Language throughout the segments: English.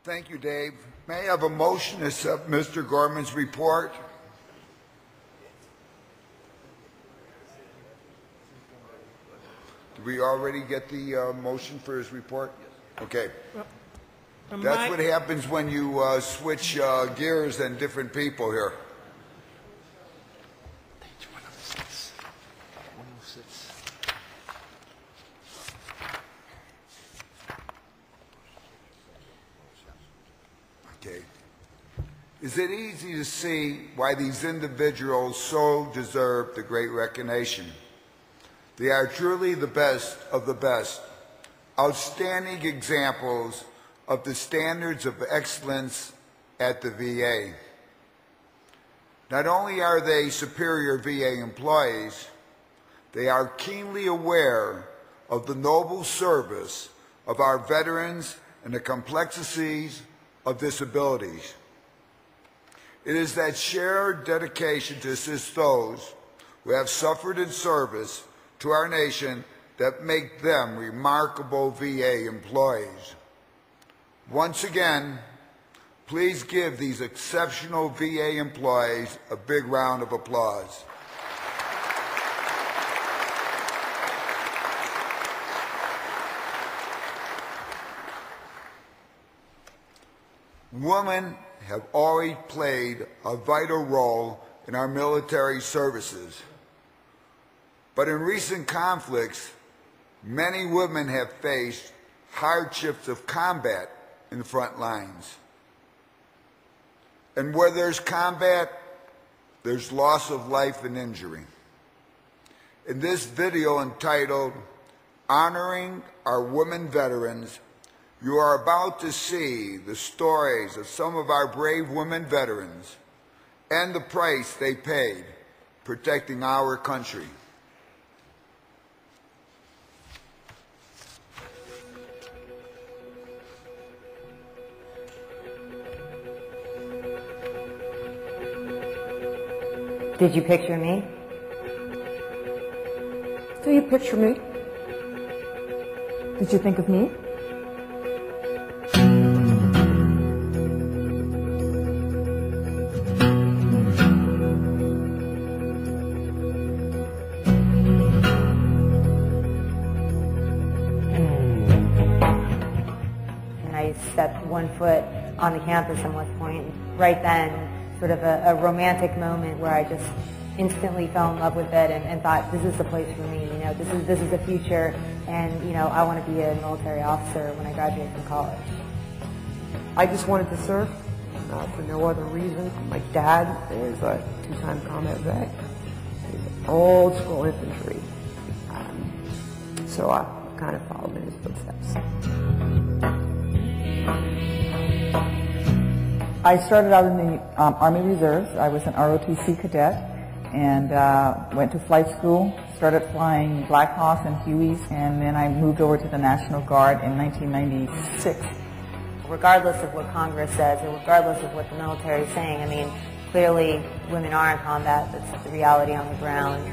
Thank you, Dave. May I have a motion to accept Mr. Gorman's report? Did we already get the motion for his report? Okay. That's what happens when you switch gears and different people here. Okay. Is it easy to see why these individuals so deserve the great recognition? They are truly the best of the best, outstanding examples of the standards of excellence at the VA. Not only are they superior VA employees, they are keenly aware of the noble service of our veterans and the complexities of disabilities. It is that shared dedication to assist those who have suffered in service to our nation that make them remarkable VA employees. Once again, please give these exceptional VA employees a big round of applause. Women have always played a vital role in our military services. But in recent conflicts, many women have faced hardships of combat in the front lines. And where there's combat, there's loss of life and injury. In this video entitled, Honoring Our Women Veterans, you are about to see the stories of some of our brave women veterans and the price they paid protecting our country. Did you picture me? Do you picture me? Did you think of me? And I stepped one foot on the campus in West Point. Right then, sort of a romantic moment where I just instantly fell in love with it and thought, this is the place for me. You know, this is the future, and you know, I want to be a military officer when I graduate from college. I just wanted to serve for no other reason. My dad is a two-time combat vet. He's old school infantry, so I kind of followed in his footsteps. I started out in the Army Reserves. I was an ROTC cadet and went to flight school, started flying Black Hawks and Hueys, and then I moved over to the National Guard in 1996. Regardless of what Congress says or regardless of what the military is saying, I mean, clearly women are in combat. That's the reality on the ground.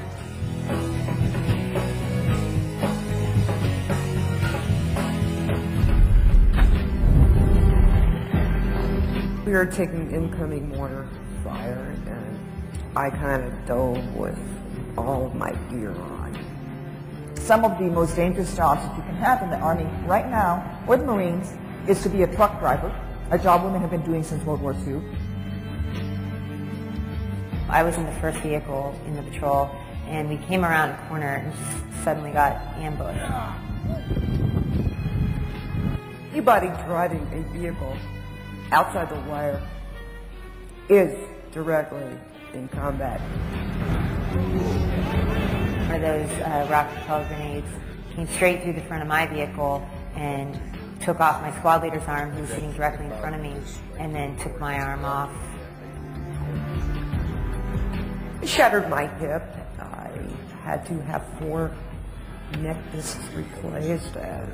We were taking incoming mortar fire, and I kind of dove with all of my gear on. Some of the most dangerous jobs that you can have in the Army right now, or the Marines, is to be a truck driver, a job women have been doing since World War II. I was in the first vehicle in the patrol, and we came around a corner and just suddenly got ambushed. Anybody driving a vehicle outside the wire is directly in combat. One of those rocket-propelled grenades came straight through the front of my vehicle and took off my squad leader's arm, who was sitting directly in front of me, and then took my arm off. It shattered my hip. I had to have 4 neck discs replaced, as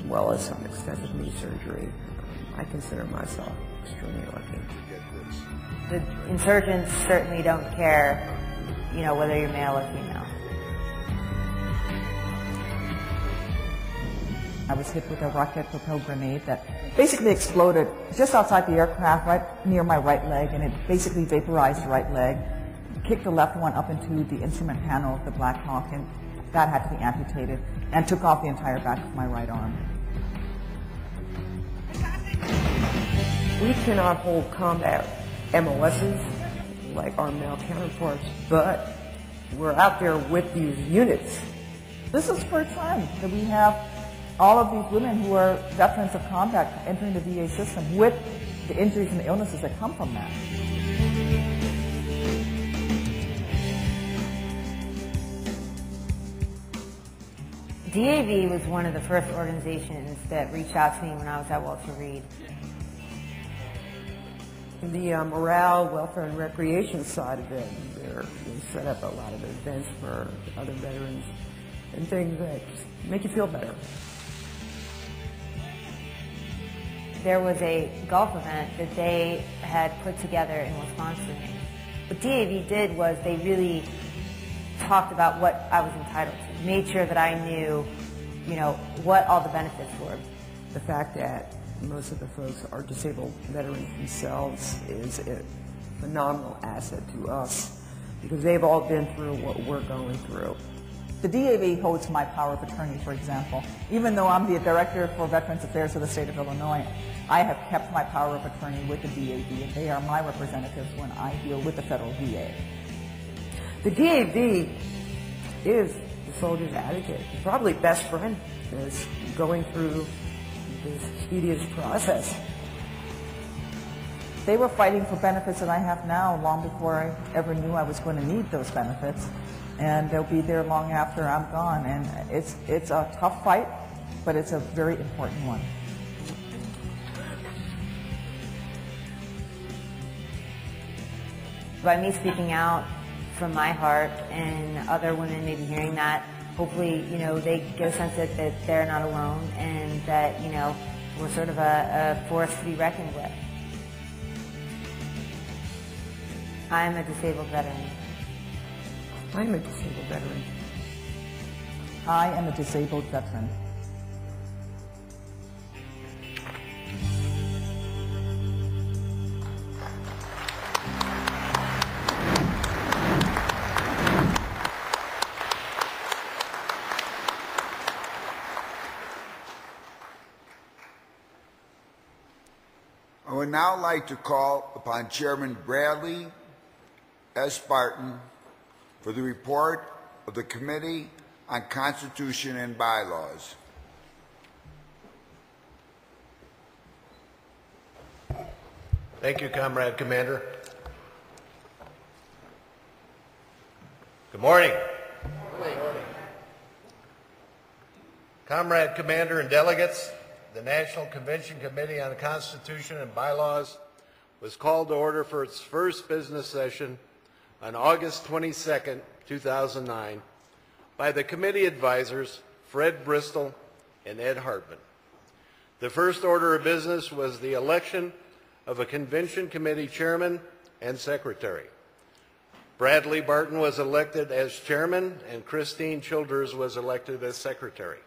well as some extensive knee surgery. I consider myself extremely lucky. The insurgents certainly don't care, you know, whether you're male or female. I was hit with a rocket-propelled grenade that basically exploded just outside the aircraft, right near my right leg, and it basically vaporized the right leg, kicked the left one up into the instrument panel of the Black Hawk, and that had to be amputated, and took off the entire back of my right arm. We cannot hold combat MOSs like our male counterparts, but we're out there with these units. This is the first time that we have all of these women who are veterans of combat entering the VA system with the injuries and the illnesses that come from that. DAV was one of the first organizations that reached out to me when I was at Walter Reed. The morale, welfare, and recreation side of it, we set up a lot of events for other veterans and things that make you feel better. There was a golf event that they had put together in Wisconsin. What DAV did was they really talked about what I was entitled to, made sure that I knew, what all the benefits were. The fact that most of the folks are disabled veterans themselves is a phenomenal asset to us because they've all been through what we're going through. The DAV holds my power of attorney, for example. Even though I'm the Director for Veterans Affairs of the state of Illinois, I have kept my power of attorney with the DAV, and they are my representatives when I deal with the federal VA. The DAV is the soldier's advocate, probably best friend is going through this tedious process. They were fighting for benefits that I have now long before I ever knew I was going to need those benefits. And they'll be there long after I'm gone. And it's a tough fight, but it's a very important one. By me speaking out from my heart and other women maybe hearing that, hopefully, they get a sense that they're not alone and that, we're sort of a force to be reckoned with. I'm a disabled veteran. I'm a disabled veteran. I am a disabled veteran. I would now like to call upon Chairman Bradley S. Barton for the report of the Committee on Constitution and Bylaws. Thank you, Comrade Commander. Good morning. Good morning. Comrade Commander and delegates, the National Convention Committee on the Constitution and Bylaws was called to order for its first business session on August 22nd, 2009, by the committee advisors Fred Bristol and Ed Hartman. The first order of business was the election of a convention committee chairman and secretary. Bradley Barton was elected as chairman and Christine Childers was elected as secretary.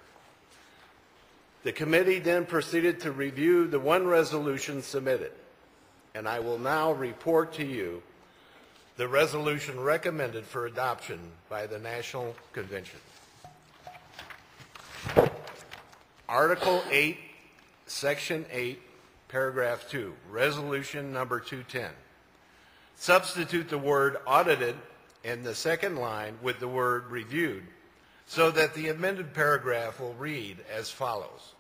The committee then proceeded to review the one resolution submitted, and I will now report to you the resolution recommended for adoption by the National Convention. Article 8, Section 8, Paragraph 2, Resolution number 210. Substitute the word audited in the second line with the word reviewed so that the amended paragraph will read as follows.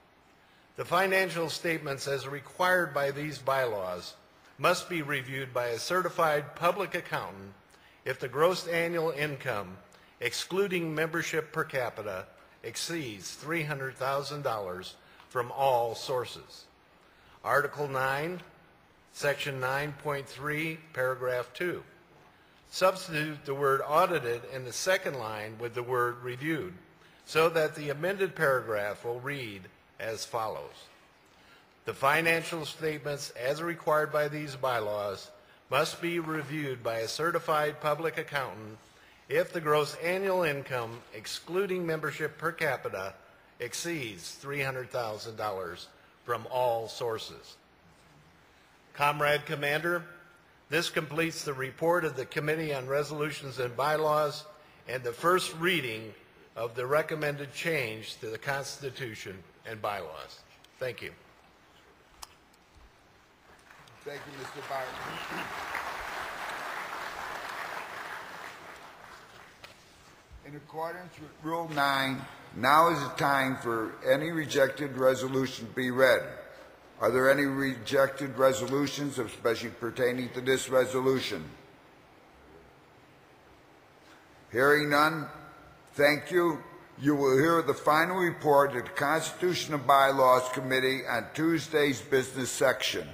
The financial statements as required by these bylaws must be reviewed by a certified public accountant if the gross annual income, excluding membership per capita, exceeds $300,000 from all sources. Article 9, Section 9.3, Paragraph 2. Substitute the word audited in the second line with the word reviewed so that the amended paragraph will read as follows. The financial statements as required by these bylaws must be reviewed by a certified public accountant if the gross annual income, excluding membership per capita, exceeds $300,000 from all sources. Comrade Commander, this completes the report of the Committee on Resolutions and Bylaws and the first reading of the recommended change to the Constitution and bylaws. Thank you. Thank you, Mr. Byron. In accordance with Rule 9, now is the time for any rejected resolution to be read. Are there any rejected resolutions, especially pertaining to this resolution? Hearing none, thank you. You will hear the final report of the Constitution and Bylaws Committee on Tuesday's business section.